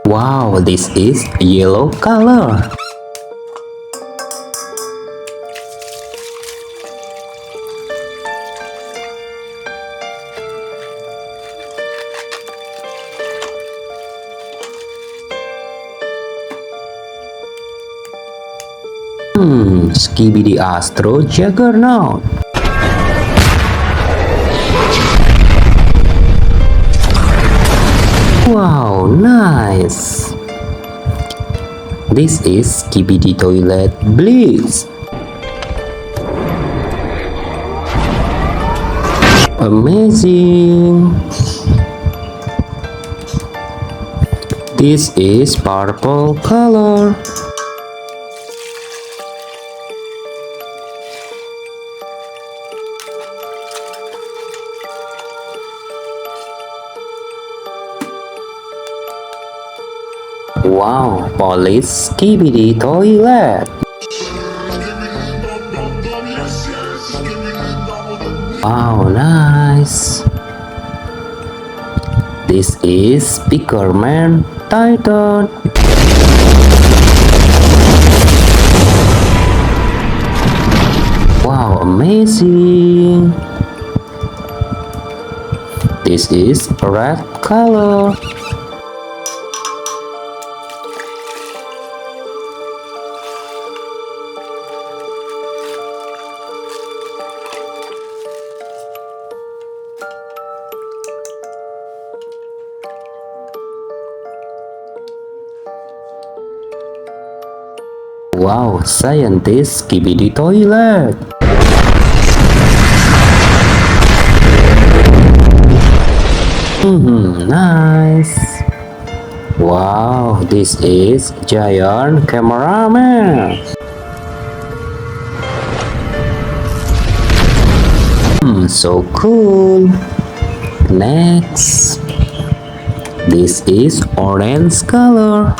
Wow, this is yellow color. Skibidi Astro Juggernaut. Wow, nice. This is Skibidi Toilet Blitz. Amazing. This is purple color. Wow, polish Skibidi Toilet. Wow, nice. This is Speakerman Titan. Wow, amazing. This is red color. Wow, scientist Skibidi Toilet. Nice. Wow, this is giant cameraman. So cool. Next, this is orange color.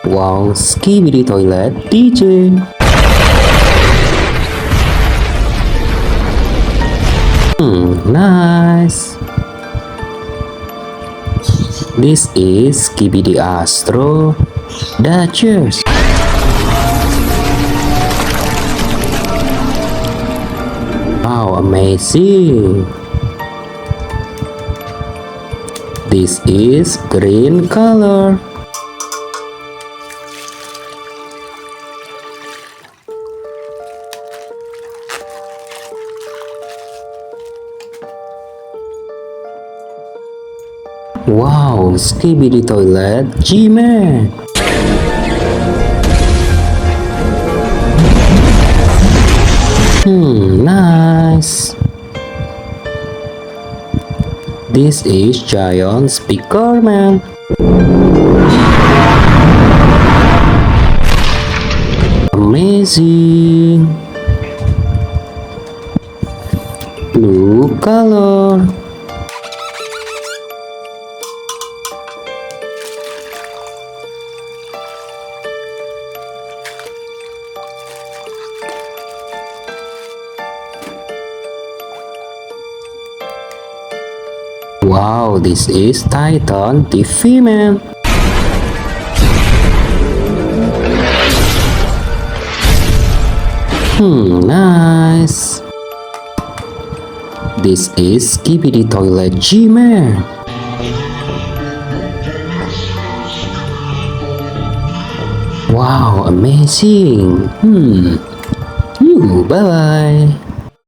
Wow, Skibidi Toilet DJ. Nice. This is Skibidi Astro Duchess. Wow, amazing. This is green color. Wow, Skibidi Toilet G-Man. Nice. This is giant Speakerman. Amazing. Blue color. Wow, this is Titan TV Man. Nice. This is Skibidi Toilet G-Man. Wow, amazing. Bye-bye.